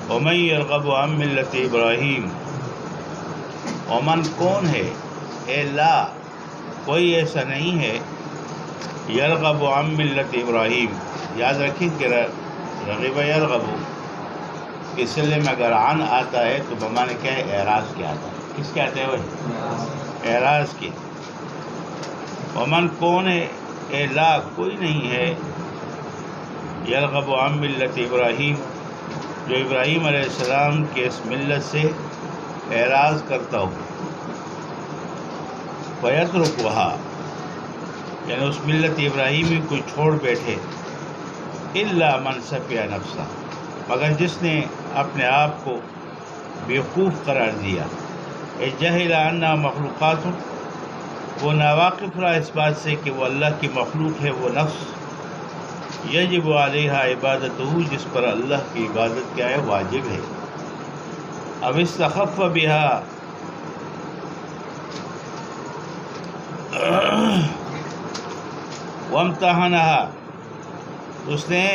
ومن یرغب عن ملت ابراہیم، ومن کون ہے، اے لا کوئی ایسا نہیں ہے، یرغب عن ملت ابراہیم، یاد رکھیں کہ رغب یرغب کے سلے میں اگر عن آتا ہے تو بمانے کیا ہے، اعراض کے آتا ہے، کس کے آتے ہیں وہ، اعراض کے۔ ومن کون ہے، اے لا کوئی نہیں ہے، یرغب عن ملت ابراہیم جو ابراہیم علیہ السلام کے اس ملت سے اعراض کرتا ہو، وَيَتْرُكُهَا یعنی اس ملت ابراہیمی کو چھوڑ بیٹھے، إِلَّا مَنْ سَفِيَ نَفْسَهُ مگر جس نے اپنے آپ کو بیوقوف قرار دیا، جَهِلَ أَنَّهَا مَخْلُوقَاتٌ وہ ناواقف رہا اس بات سے کہ وہ اللہ کی مخلوق ہے، وہ نفس، یجب علیہا عبادتہ جس پر اللہ کی عبادت کیا ہے، واجب ہے، اب استخف بہا وامتحنہا اس نے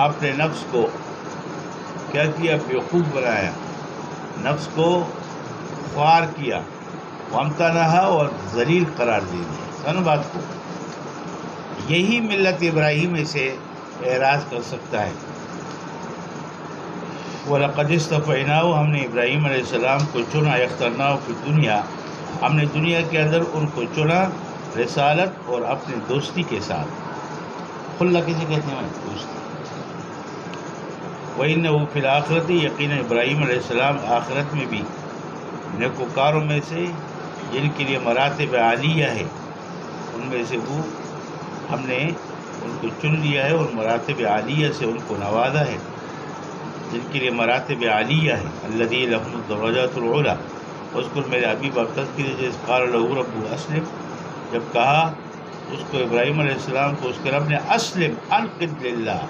اپنے نفس کو کیا کیا، بیوقوف بنایا، نفس کو خوار کیا، وامتحنہا اور ذلیل قرار دے دیا، سن بات کو، یہی ملت ابراہیم سے اعراض کر سکتا ہے۔ وَلَقَدِ اصْطَفَيْنَاهُ ہم نے ابراہیم علیہ السلام کو چنا، اخترناہ فی الدنیا ہم نے دنیا کے اندر ان کو چنا، رسالت اور اپنی دوستی کے ساتھ، خلہ کسے کہتے ہیں، دوستی۔ وَإِنَّهُ فِي الْآخِرَةِ یقینا ابراہیم علیہ السلام آخرت میں بھی نیکوکاروں میں سے جن کے لیے مراتب عالیہ ہے، ان میں سے وہ ہم نے ان کو چن لیا ہے اور مراتب عالیہ سے ان کو نوازا ہے، جن کے لیے مراتب عالیہ ہے، الذی لهم الدرجات العلی، اذکر میرے حبیب اب تذکر جس قال له رب اسلم جب کہا اس کو ابراہیم علیہ السلام کو اس کے رب نے، اسلم انقد للہ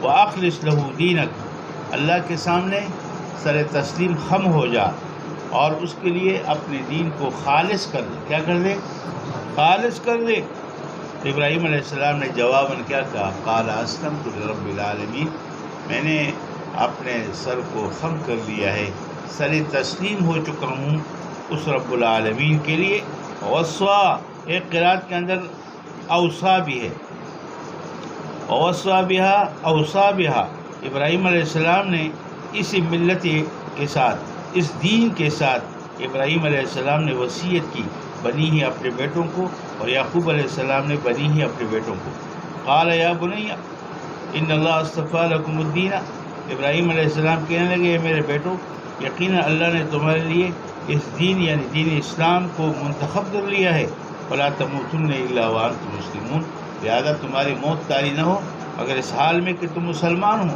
واخلص له دینک اللہ کے سامنے سر تسلیم خم ہو جا اور اس کے لیے اپنے دین کو خالص کر دے، کیا کر دے، خالص کر دے۔ تو ابراہیم علیہ السلام نے جواباً کیا کہا، قال اسلمت لرب العالمین میں نے اپنے سر کو خم کر لیا ہے، سر تسلیم ہو چکا ہوں اس رب العالمین کے لیے۔ وصا ایک قرات کے اندر اوصا بھی ہے، وصا بہا اوصا بہا ابراہیم علیہ السلام نے اسی ملت کے ساتھ، اس دین کے ساتھ ابراہیم علیہ السلام نے وصیت کی، بنی ہی اپنے بیٹوں کو، اور یعقوب علیہ السلام نے بنی ہی اپنے بیٹوں کو۔ قال یا بنی ان اللہ اصطفیٰ لکم الدین ابراہیم علیہ السلام کہنے لگے، اے میرے بیٹوں یقینا اللہ نے تمہارے لیے اس دین یعنی دین اسلام کو منتخب کر لیا ہے، ولا تموتن الا وانتم مسلمون لہذا تمہاری موت طاری نہ ہو مگر اس حال میں کہ تم مسلمان ہو،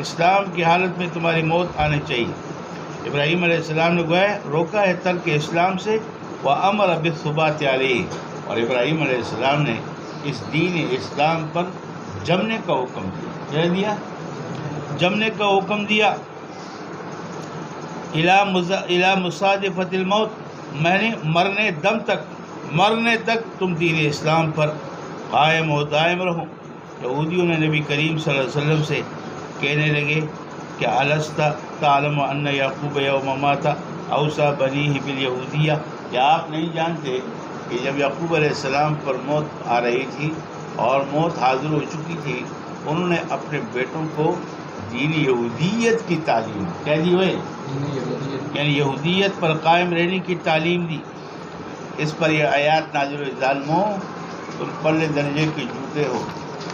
اسلام کی حالت میں تمہاری موت آنی چاہیے۔ ابراہیم علیہ السلام نے گویا روکا ہے ترک اسلام سے، وَأَمَرَ بِالثُّبَاتِ عَلَيْهِ اور ابراہیم علیہ السلام نے اس دین اسلام پر جمنے کا حکم دیا، کیا دیا، جمنے کا حکم دیا۔ اِلَى مُصَادِفَةِ الْمَوْتِ میں نے مرنے تک تم دین اسلام پر قائم و دائم رہو۔ یہودیوں نے نبی کریم صلی اللہ علیہ وسلم سے کہنے لگے کہ الست تعلم ان یعقوب یوم مات اوصی بنیہ بالیہودیہ، کیا آپ نہیں جانتے کہ جب یعقوب علیہ السلام پر موت آ رہی تھی اور موت حاضر ہو چکی تھی، انہوں نے اپنے بیٹوں کو دین یہودیت کی تعلیم، کیا دی ہوئے، یعنی یہودیت پر قائم رہنے کی تعلیم دی۔ اس پر یہ آیات نازل ہوئی، ظالموں تم پلے درجے کے جوتے ہو،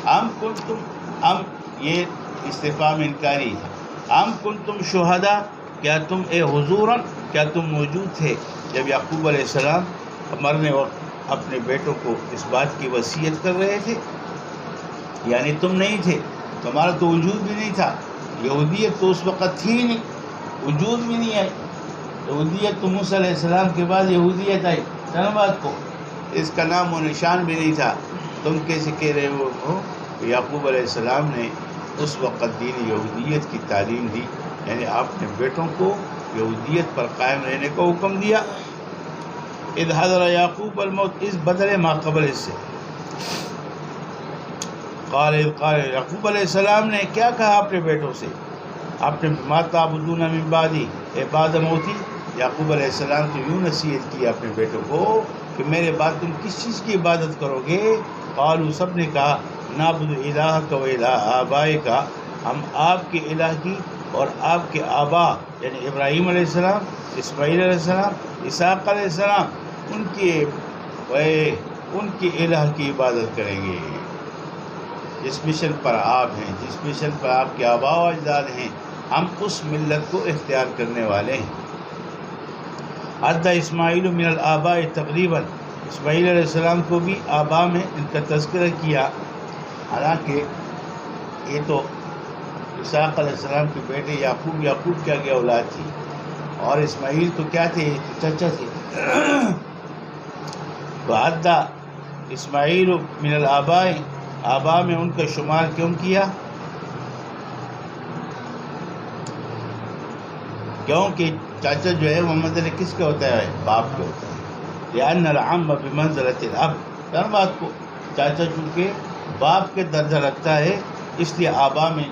ام یہ استفہام انکاری ہے، ام کنتم شہداء کیا تم اے حضوراً کیا تم موجود تھے جب یعقوب علیہ السلام مرنے وقت اپنے بیٹوں کو اس بات کی وصیت کر رہے تھے، یعنی تم نہیں تھے، تمہارا تو وجود بھی نہیں تھا، یہودیت تو اس وقت تھی ہی نہیں، وجود بھی نہیں آئی، یہودیت تو موسیٰ علیہ السلام کے بعد یہودیت آئی، بات کو اس کا نام و نشان بھی نہیں تھا، تم کیسے کہہ رہے ہو؟ یعقوب علیہ السلام نے اس وقت دین یہودیت کی تعلیم دی، یعنی اپنے بیٹوں کو یہودیت پر قائم رہنے کا حکم دیا۔ اذ حضر یعقوب الموت اس بدل ما قبل اس سے قال یعقوب علیہ السلام نے کیا کہا اپنے بیٹوں سے، آپ نے ما تعبدون من بعدی اے بعد موتی، یعقوب علیہ السلام کو یوں نصیحت کی اپنے بیٹوں کو کہ میرے بعد تم کس چیز کی عبادت کرو گے؟ قالوا، سب نے کہا، نعبد الہک و الہ آبائک، ہم آپ کے الہ کی اور آپ کے آبا یعنی ابراہیم علیہ السلام، اسماعیل علیہ السلام، اسحاق علیہ السلام، ان کے الہ کی عبادت کریں گے جس مشن پر آپ ہیں، جس مشن پر آپ کے آبا و اجداد ہیں، ہم اس ملت کو اختیار کرنے والے ہیں۔ عد اسماعیل من الآباء تقریباً، اسماعیل علیہ السلام کو بھی آبا میں ان کا تذکرہ کیا، حالانکہ یہ تو اسحاق علیہ السلام کے بیٹے یعقوب کیا گیا اولاد تھی، اور اسماعیل تو کیا تھے؟ چچا تھے۔ تو عد اسماعیل من الآباء، آبا میں ان کا شمار کیوں کیا؟ کیونکہ چاچا جو ہے وہ منزل کس کا ہوتا ہے؟ باپ کا ہوتا ہے۔ لأن العم بمنزلۃ الاب، ہر بات کو چاچا چونکہ باپ کے درجہ رکھتا ہے، اس لیے آبا میں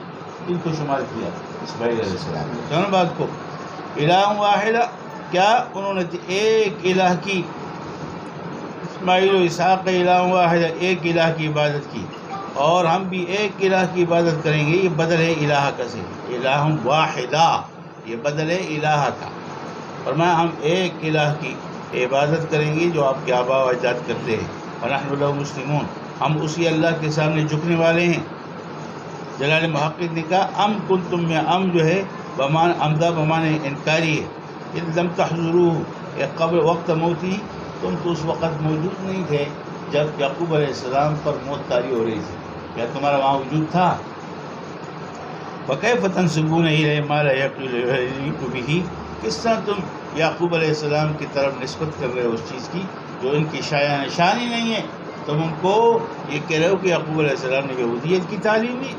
ان کو شمار کیا اسماعیل علیہ السلام نے۔ ہر بات کو الہ واحد، کیا انہوں نے ایک الہ کی؟ اسماعیل و اسحاق الہ واحد، ایک الہ کی عبادت کی، اور ہم بھی ایک الہ کی عبادت کریں گے۔ یہ بدل ہے الہ کا سے، الہ واحدہ، یہ بدل ہے الہ کا۔ فرمایا ہم ایک الہ کی عبادت کریں گے جو آپ کے آبا و اجداد کرتے ہیں۔ ونحن له مسلمون، ہم اسی اللہ کے سامنے جھکنے والے ہیں۔ جلال محقق نے کہا ام کنتم میں ام جو ہے بمان امدہ بمانے انکاری ہے۔ اذ لم تحضروه، قبل وقت موتی، تم تو اس وقت موجود نہیں تھے جب یعقوب علیہ السلام پر موت طاری ہو رہی تھی، کیا تمہارا وہاں وجود تھا؟ فکیف تنسبون الیہ ما لا یلیق بہ، کس طرح تم یعقوب علیہ السلام کی طرف نسبت کر رہے ہو اس چیز کی جو ان کی نشانی نہیں ہے؟ تم ان کو یہ کہہ رہے ہو کہ یعقوب علیہ السلام نے یہودیت کی تعلیم دی۔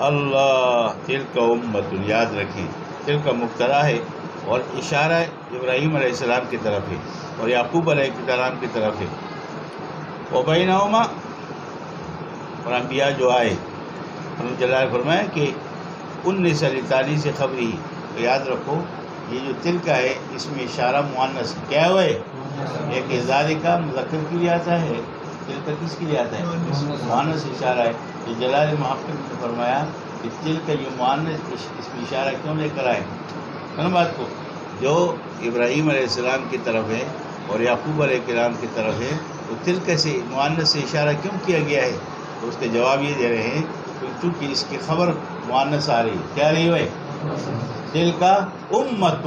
اللہ، تلک امت، یاد رکھیں تلک مبتدا ہے اور اشارہ ابراہیم علیہ السلام کی طرف ہے اور یعقوب علیہ السلام کی طرف ہے۔ وبینہما، اور انبیاء جو آئے، انہوں جلال فرمایا کہ 19 43 سے خبری، تو یاد رکھو یہ جو تلک ہے اس میں اشارہ مؤنث کیا ہوا ہے؟ ایک ذالک کا مذکر کے لیے آتا ہے، تلک کس کے لیے آتا ہے؟ مؤنث اشارہ ہے۔ تو جلال محقق نے فرمایا کہ تلک یہ مؤنث اس میں اشارہ کیوں لے کر آئے؟ ان بات کو جو ابراہیم علیہ السلام کی طرف ہے اور یعقوب علیہ السلام کی طرف ہے، تو تلک سے مؤنث سے اشارہ کیوں کیا گیا ہے؟ تو اس کے جواب یہ دے رہے ہیں کہ چونکہ اس کی خبر مؤنث آ رہی ہے، کیا رہی ہے؟ تلک امت،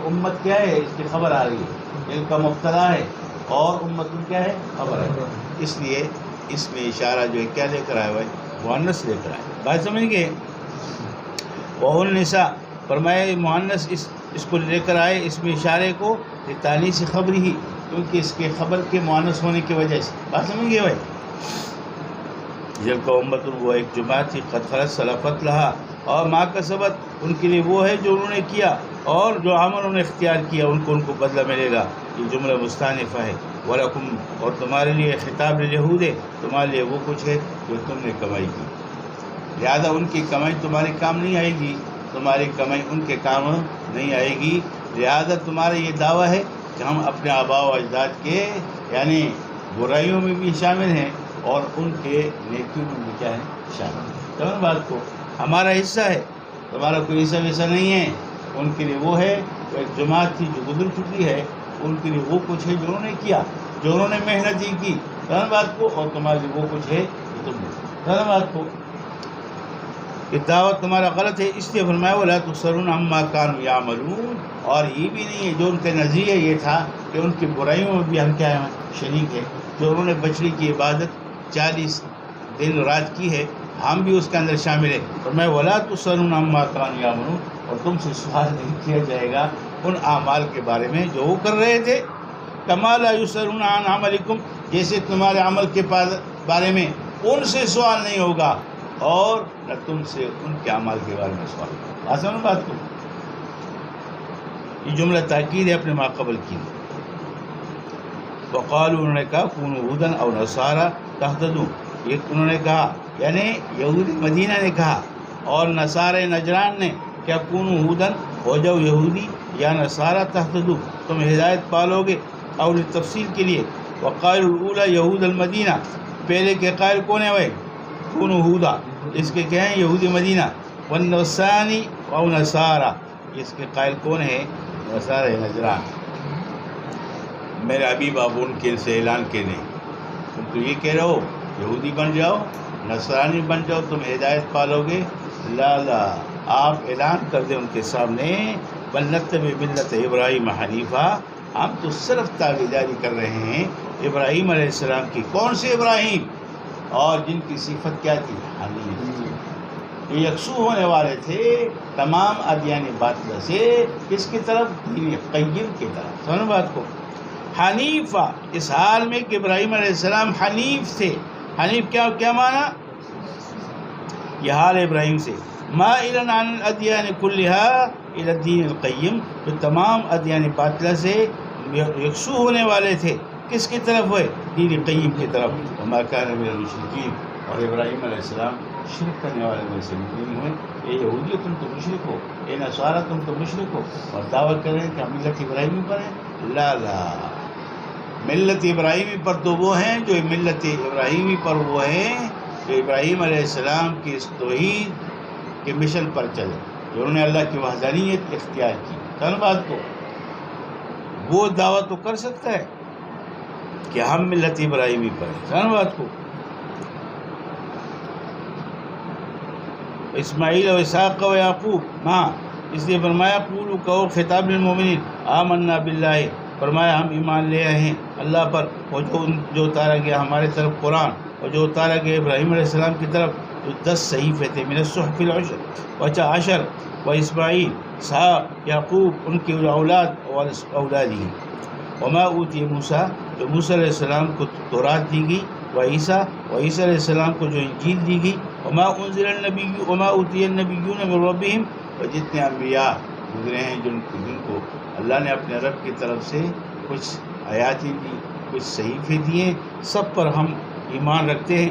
امت کیا ہے؟ اس کی خبر آ رہی ہے، تلک مبتدا ہے اور امت کیا ہے؟ خبر ہے، اس لیے اس میں اشارہ جو ہے کیا لے کر آئے ہوئے؟ مؤنث لے کر آئے۔ بات سمجھ گئے؟ وَهُ النساء، فرمایا مؤنث اس کو لے کر آئے اس میں اشارے کو تانیث خبر ہی، کیونکہ اس کے خبر کے مؤنث ہونے کی وجہ سے۔ بات سمجھ گئے بھائی؟ جل کو امت، وہ ایک جماعت تھی، قد خلت سلفت لہا، اور ما کسبت، ان کے لیے وہ ہے جو انہوں نے کیا، اور جو عمل انہوں نے اختیار کیا ان کو بدلہ ملے گا۔ یہ جملہ مستانفہ ہے۔ وَلَكُمْ، اور تمہارے لیے خطاب لليہود ہے، تمہارے لیے وہ کچھ ہے جو تم نے کمائی کی، لہذا ان کی کمائی تمہارے کام نہیں آئے گی، تمہاری کمائی ان کے کام نہیں آئے گی، لہذا تمہارا یہ دعویٰ ہے کہ ہم اپنے آباء و اجداد کے یعنی برائیوں میں بھی شامل ہیں اور ان کے نیکیوں میں بھی کیا ہے؟ شامل ہیں۔ تمام بات کو ہمارا حصہ ہے، تمہارا کوئی حصہ ویسا نہیں ہے۔ ان کے لیے وہ ہے، ایک جماعت تھی جو گزر چکی ہے، ان کے لیے وہ کچھ ہے جو انہوں نے کیا، جو انہوں نے محنت ہی کی، تمام بات کو، اور تمہارے لیے وہ کچھ ہے جو تم نے، تمام بات کو۔ یہ دعوت تمہارا غلط ہے، اس لیے فرمایا وَلَا تُسْأَلُونَ عَمَّا كَانُوا يَعْمَلُونَ، اور یہ بھی نہیں ہے جو ان کا نظریہ یہ تھا کہ ان کی برائیوں میں بھی ہم کیا ہیں؟ شریک ہے۔ جو انہوں نے بچڑی کی عبادت 40 دن رات کی ہے، ہم بھی اس کے اندر شامل ہیں۔ فرمایا وَلَا تُسْأَلُونَ عَمَّا كَانُوا يَعْمَلُونَ، اور تم سے سوال نہیں کیا جائے گا ان اعمال کے بارے میں جو وہ کر رہے تھے۔ كَمَا لَا يُسْأَلُونَ عَنْ عَمَلِكُمْ، جیسے تمہارے عمل کے بارے میں ان سے سوال نہیں ہوگا اور نہ تم سے ان کے اعمال کے بارے میں سوال ہوگا۔ آسان بات کو، یہ جملہ تاکید ہے اپنے ماقبل کی۔ وقالوا، انہوں نے کہا کونوا ھودا او نصارا تہتدوا، یہ انہوں نے کہا یعنی یہود مدینہ نے کہا اور نصارہ نجران نے کیا کونوا ہودن، ہو جاؤ یہودی یا نصارہ تہتدوا، تم ہدایت پالو گے، اور تفصیل کے لیے وقائل الاولی یہود المدینہ، پہلے کے قائل کون ہے وہ کونوا ہودا، اس کے کیا ہیں یہود مدینہ، والثانی او نصارہ، اس کے قائل کون ہے نصارہ نجران۔ میرے حبیب آپ ان کے سے اعلان کے دیں، تم تو یہ کہہ رہے ہو یہودی بن جاؤ، نصرانی بن جاؤ، تم ہدایت پالو گے، لا لا، آپ اعلان کر دیں ان کے سامنے، بل نتبع ملت ابراہیم حنیفہ، ہم تو صرف تابعداری کر رہے ہیں ابراہیم علیہ السلام کی۔ کون سے ابراہیم؟ اور جن کی صفت کیا تھی؟ حنیف، یہ یکسو ہونے والے تھے تمام ادیان باطلہ سے، کس کی طرف؟ دین قیم کی طرف۔ سنو بات کو، حنیفہ، اس حال میں کہ ابراہیم علیہ السلام حنیف تھے۔ حنیف کیا معنی؟ یہ حال ابراہیم سے، مائلا عن الادیان کلہا الی الدین القیم، جو تمام ادیان باطلہ سے یکسو ہونے والے تھے، کس کی طرف ہوئے؟ دین قیم کی طرف۔ وما کان من المشرکین، اور ابراہیم علیہ السلام شرک کرنے والے میں سے نہیں ہوئے۔ اے یہودیو تم تو مشرک ہو، اے نصارہ تم تو مشرک ہو، اور دعویٰ کر رہے ہیں کہ ہم ملت ابراہیمی پر ہیں۔ لا لا، ملت ابراہیمی پر تو وہ ہیں جو ملت ابراہیمی پر وہ ہیں جو ابراہیم علیہ السلام کی اس توحید کے مشن پر چلے، جو انہوں نے اللہ کی وحدانیت اختیار کی۔ کل بات کو وہ دعویٰ تو کر سکتا ہے کہ ہم ملت ابراہیمی پر ہیں۔ کل بات کو اسماعیل و اسحاق و یعقوب، ہاں اس لیے فرمایا قولوا کہو، خطاب للمؤمنین، آمنا باللہ، فرمایا ہم ایمان لے آئے ہیں اللہ پر، اور جو اتارا گیا ہمارے طرف قرآن، اور جو اتارا گیا ابراہیم علیہ السلام کی طرف، جو 10 صحیفے تھے، من الصحف العشر، عشر و اسماعیل، اسحاق، یعقوب، ان کے اولاد اور اولادی، وما اوتی موسیٰ، جو موسیٰ علیہ السلام کو تورات دی گئی، و عیسیٰ علیہ السلام کو جو انجیل دی گئی، وما اوتی النبیون من ربہم، اور جتنے انبیاء گزرے ہیں جن کو اللہ نے اپنے رب کی طرف سے کچھ آیاتیں دی، کچھ صحیفے دیے، سب پر ہم ایمان رکھتے ہیں۔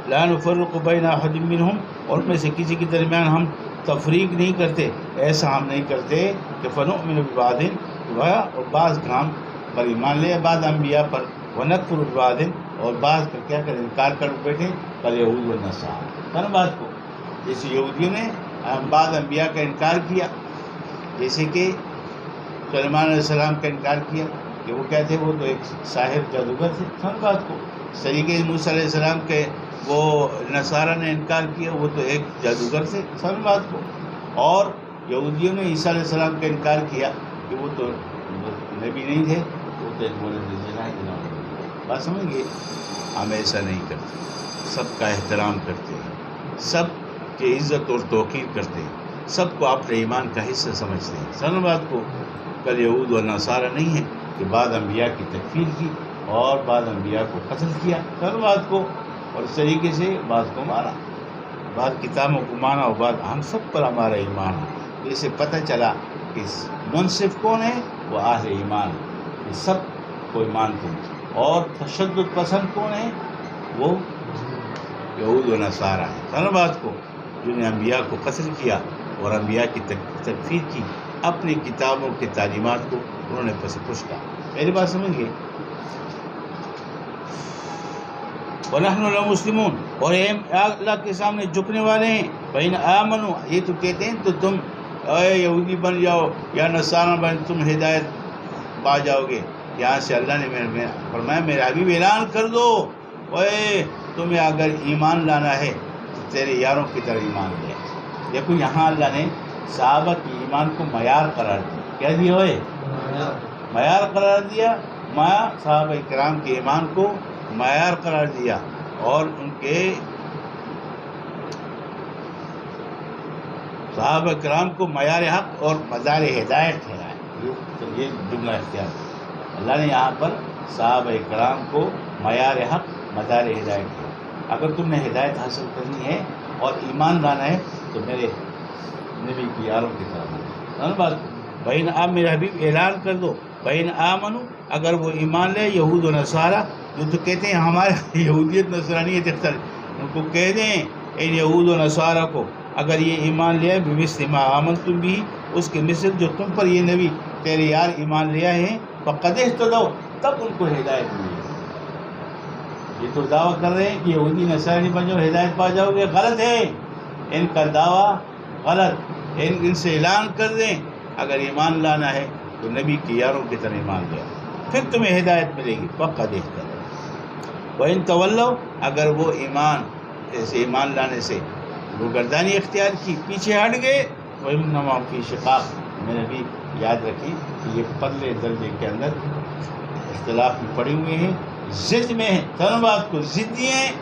لا نفرق بین احد منہم، اور میں سے کسی کے درمیان ہم تفریق نہیں کرتے، ایسا ہم نہیں کرتے کہ فنؤمن ببعض، اور بعض کام پر ایمان لے بعض انبیاء پر، ونکفر ببعض، اور بعض کا کیا کریں انکار کر بیٹھے، کالیہود والنصارى۔ ہر بات کو جیسے یہودیوں نے بعض انبیاء کا انکار کیا، جیسے کہ سلیمان علیہ السلام کا انکار کیا کہ وہ کیا تھے، وہ تو ایک ساحر جادوگر تھے۔ ہر بات کو اس طریقے سے موسیٰ علیہ السلام کے وہ نصارہ نے انکار کیا، وہ تو ایک جادوگر تھے۔ سر بات کو، اور یہودیوں نے عیسیٰ علیہ السلام کا انکار کیا کہ وہ تو نبی نہیں تھے، وہ تو ایک مولد زنا ہے۔ بات سمجھ گئے؟ ہم ایسا نہیں کرتے، سب کا احترام کرتے ہیں، سب کی عزت اور توقیر کرتے ہیں، سب کو اپنے ایمان کا حصہ سمجھتے ہیں۔ سر بات کو، کل یہود و نصارہ نہیں ہے کہ بعض انبیاء کی تکفیر کی اور بعض انبیاء کو قتل کیا، سر بات کو، اور اس طریقے سے بعض کو مارا، بعض کتابوں کو مانا، اور بعض ہم سب پر ہمارا ایمان ہے۔ اسے پتہ چلا کہ منصف کون ہے، وہ اہل ایمان ہے، یہ سب کو مانتے ہیں۔ اور تشدد پسند کون ہے، وہ یہود و نصارہ ہیں۔ سر بات کو، جنہیں انبیاء کو قتل کیا اور انبیاء کی تکفیر کی، اپنی کتابوں کی تعلیمات کو انہوں نے پس پش کیا۔ میری بات سمجھ گئے؟ وَنَحْنُ لَمُسْلِمُونَ، اور اللہ کے سامنے جھکنے والے ہیں۔ فَإِنْ آمَنُوا، یہ تو کہتے ہیں تو تم اے یہودی بن جاؤ یا نصارہ بن، تم ہدایت پا جاؤ گے۔ یہاں سے اللہ نے فرمایا میرے حبیب اعلان کر دو، اے تمہیں اگر ایمان لانا ہے تو تیرے یاروں کی طرح ایمان لے۔ دیکھو یہاں اللہ نے صحابہ کی ایمان کو معیار قرار دیا۔ کیا دیا ہوئے؟ معیار قرار دیا۔ صحابہ کرام کے ایمان کو معیار قرار دیا، اور ان کے صحابہ کرام کو معیار حق اور مدار ہدایت ٹھہرایا۔ یہ جملہ اختیار ہے۔ اللہ نے یہاں پر صحابہ کرام کو معیار حق مدار ہدایت ہے۔ اگر تم نے ہدایت حاصل کرنی ہے اور ایمان لانا ہے تو میرے نبی کی یاروں کی طرح بات۔ بہن آپ میرے حبیب اعلان کر دو، بہن آمنو، اگر وہ ایمان لے یہود و نصارہ، جو تو کہتے ہیں ہمارے یہودیت نصرانیت اختر، ان کو کہہ دیں ان یہود و نصارہ کو اگر یہ ایمان لے آئے بمثل ما آمنتم بھی، اس کے مثل جو تم پر یہ نبی تیرے یار ایمان لے آئے ہیں، فقد اہتدوا، تب ان کو ہدایت ملی ہے۔ یہ تو دعویٰ کر رہے ہیں کہ یہودی نصرانی بن جاؤ ہدایت پا جاؤ گے، غلط ہے ان کا دعویٰ، غلط۔ ان سے اعلان کر دیں اگر ایمان لانا ہے تو نبی کے یاروں کی طرح ایمان لے آؤ، پھر تمہیں ہدایت ملے گی، فقد اہتدوا۔ وَإِن تَوَلَّوْا، اگر وہ ایمان لانے سے روگردانی اختیار کی، پیچھے ہٹ گئے، وَإِنَّمَا هُمْ فِي شِقَاقٍ، میں نے بھی یاد رکھی کہ یہ پتلے درجے کے اندر اختلاف میں پڑے ہوئے ہیں، ضد میں ہیں، بات کو ضدی ہیں،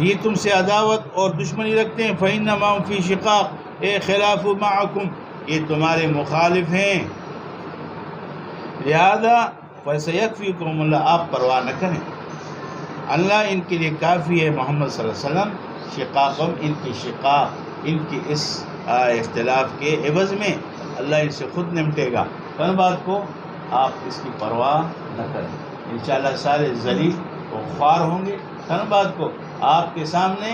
یہ تم سے عداوت اور دشمنی رکھتے ہیں، فَإِنَّمَا هُمْ فِي شِقَاقٍ اے خلاف معکم، یہ تمہارے مخالف ہیں، لہذا فَسَيَكْفِيكُمُ اللَّهُ، آپ پرواہ نہ کریں، اللہ ان کے لیے کافی ہے، محمد صلی اللہ علیہ وسلم، شقاقم، ان کی شقاق، ان کی اس اختلاف کے عوض میں اللہ ان سے خود نمٹے گا، بات کو آپ اس کی پرواہ نہ کریں، انشاءاللہ سارے ذلیل و خوار ہوں گے، بات کو آپ کے سامنے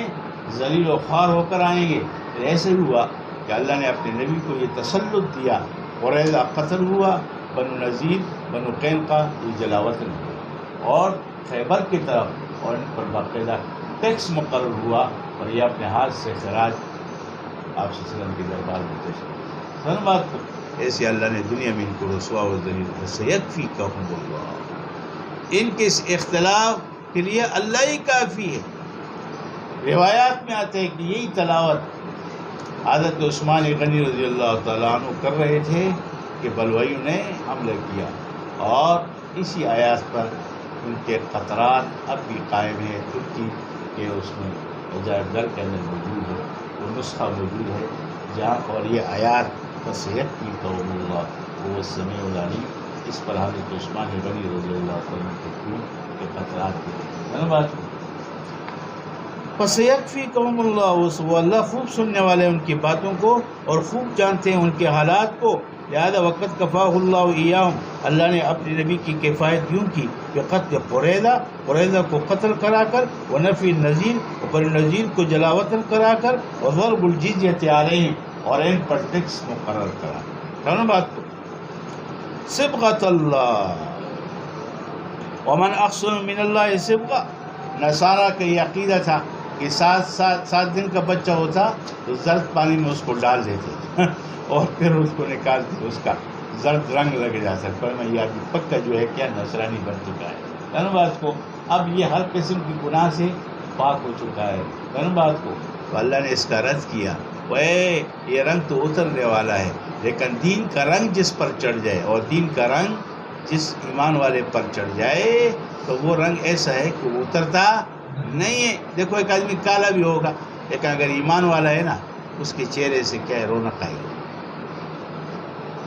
ذلیل و خوار ہو کر آئیں گے۔ پھر ایسے ہی ہوا کہ اللہ نے اپنے نبی کو یہ تسلط دیا، قریظہ قتل ہوا، بنو نذیر بنو قینقاع یہ جلاوطن ہوئے، اور خیبر کی طرف اور ان پر باقاعدہ ٹیکس مقرر ہوا، اور یہ اپنے ہاتھ سے خراج آپ صلی اللہ علیہ وسلم کے دربار میں پیش کیا۔ بات کو ایسے اللہ نے دنیا میں ان کو رسوا و ذلیل، فَسَيَكْفِيكَهُمُ اللَّهُ، ان کے اس اختلاف کے لیے اللہ ہی کافی ہے۔ روایات میں آتے ہیں کہ یہی تلاوت حضرت عثمان غنی رضی اللہ تعالیٰ عنہ کر رہے تھے کہ بلوائیوں نے حملہ کیا، اور اسی آیات پر ان کے قطرات اب بھی قائم ہیں، ترکی کے اس میں عجائب گھر کے اندر موجود ہے، وہ نسخہ موجود ہے جہاں، اور یہ آیات فَسَيَكْفِيكَهُمُ اللَّهُ وَهُوَ السَّمِيعُ الْعَلِيمُ، اس پر حضرت عثمان غنی رضی اللہ تعالیٰ عنہ کے خون کے قطرات کی بات۔ فَسَيَكْفِيكَهُمُ اللَّهُ، وہ اللہ خوب سننے والے ان کی باتوں کو اور خوب جانتے ہیں ان کے حالات کو، لہذا وقت کفاہ اللہ ایاہم، اللہ نے اپنے نبی کی کفایت یوں کی کہ قتل قریظہ کو قتل کرا کر، ونفی النذیر، اور نذیر کو جلاوطن کرا کر، وضرب الجزیۃ علیہم، اور ان پر ٹیکس مقرر کرا، بات کو صبغۃ اللہ، ومن احسن من اللہ صبغہ، نصارہ کا یہ عقیدہ تھا کہ 7 دن کا بچہ ہوتا تو زرد پانی میں اس کو ڈال دیتے اور پھر اس کو نکالتے، اس کا زرد رنگ لگ جاتا، فرمایا یہ آدمی پکا جو ہے کیا نصرانی بن چکا ہے، بات کو اب یہ ہر قسم کی گناہ سے پاک ہو چکا ہے، بات کو تو اللہ نے اس کا رد کیا، یہ رنگ تو اترنے والا ہے، لیکن دین کا رنگ جس پر چڑھ جائے، اور دین کا رنگ جس ایمان والے پر چڑھ جائے تو وہ رنگ ایسا ہے کہ وہ اترتا نہیں ہے۔ دیکھو ایک آدمی کالا بھی ہوگا لیکن اگر ایمان والا ہے نا، اس کے چہرے سے کیا ہے، رونق آئے گی،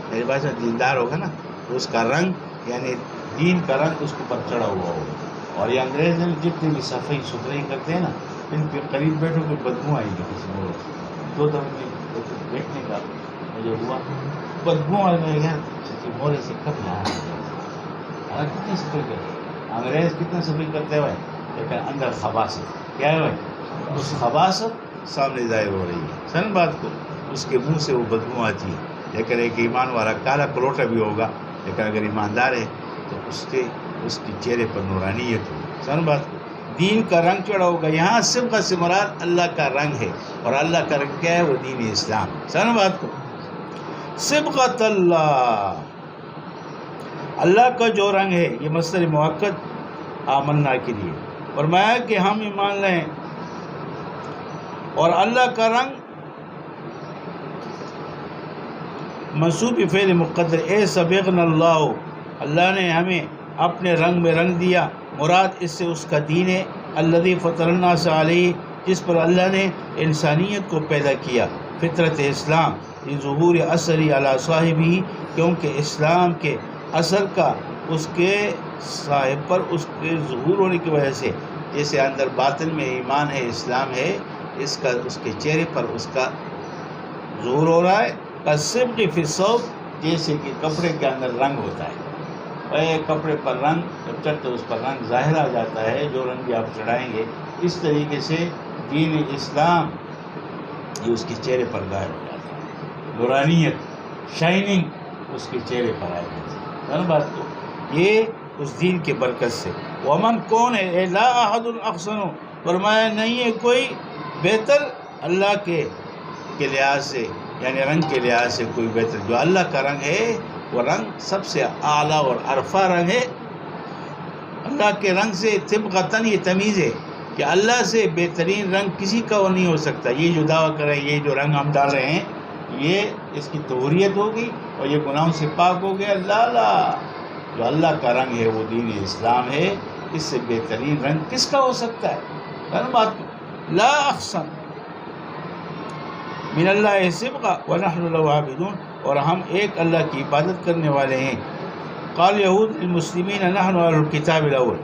میرے پاس دیندار ہوگا نا تو اس کا رنگ یعنی دین کا رنگ اس کے اوپر چڑھا ہوا ہوگا۔ اور یہ انگریز میں جتنے بھی صفائی ستھرائی کرتے ہیں نا، ان کے قریب بیٹھو کہ بدبو آئے گی کسی مورے سے، 2 دفعہ بیٹھنے کا مجھے ہوا، بدبو آئے، میں یار مورے سے کب یہاں کتنی صفائی کرتے، انگریز کتنا صفائی کرتے ہوئے، لیکن اندر خباثت کیا ہے بھائی، اس خباثت سامنے ظاہر ہو رہی ہے، سن بات کو، اس کے منہ سے وہ بدبو آتی ہے، لیکن ایک ایمان والا کالا کلوٹا بھی ہوگا لیکن اگر ایماندار ہے تو اس کے چہرے پر نورانیت ہو، سن بات کو، دین کا رنگ چڑھا ہوگا۔ یہاں صبغہ سے مراد اللہ کا رنگ ہے، اور اللہ کا رنگ کیا ہے، وہ دین اسلام، سن بات کو، صبغۃ اللہ، اللہ کا جو رنگ ہے، یہ مصدر مؤکد آمنا کے لیے، فرمایا کہ ہم ایمان لائیں، اور اللہ کا رنگ منصوب فعل مقدر، اے سبقنا اللہ، اللہ نے ہمیں اپنے رنگ میں رنگ دیا، مراد اس سے اس کا دین ہے، الذی فطر الناس علیہ، جس پر اللہ نے انسانیت کو پیدا کیا، فطرت اسلام، ظہور اثری علی صاحبہ، کیونکہ اسلام کے اثر کا اس کے صاحب پر اس کے ظہور ہونے کی وجہ سے، جیسے اندر باطن میں ایمان ہے، اسلام ہے، اس کے چہرے پر اس کا ظہور ہو رہا ہے، کالصبغ فی الثوب، جیسے کہ کپڑے کے اندر رنگ ہوتا ہے، کپڑے پر رنگ جب چڑھتے اس پر رنگ ظاہر آ جاتا ہے، جو رنگ بھی آپ چڑھائیں گے، اس طریقے سے دین اسلام یہ اس کے چہرے پر ظاہر ہو جاتا ہے، نورانیت، شائننگ اس کے چہرے پر آئے جاتی ہے نا بات کو، یہ اس دین کے برکت سے۔ ومن کون ہے؟ لا احد احسن، فرمایا نہیں ہے کوئی بہتر اللہ کے لحاظ سے، یعنی رنگ کے لحاظ سے کوئی بہتر، جو اللہ کا رنگ ہے وہ رنگ سب سے اعلیٰ اور عرفہ رنگ ہے۔ اللہ کے رنگ سے طبقتاً یہ تمیز ہے کہ اللہ سے بہترین رنگ کسی کا وہ نہیں ہو سکتا۔ یہ جو دعویٰ کریں یہ جو رنگ ہم ڈال رہے ہیں یہ اس کی طہوریت ہوگی اور یہ گناہوں سے پاک ہو گیا، لا، جو اللہ کا رنگ ہے وہ دین اسلام ہے، اس سے بہترین رنگ کس کا ہو سکتا ہے؟ بات لا احسن من اللہ صبغہ ونحن له عابدون، اور ہم ایک اللہ کی عبادت کرنے والے ہیں۔ قال یہود المسلمین نحن اہل الکتاب الاول،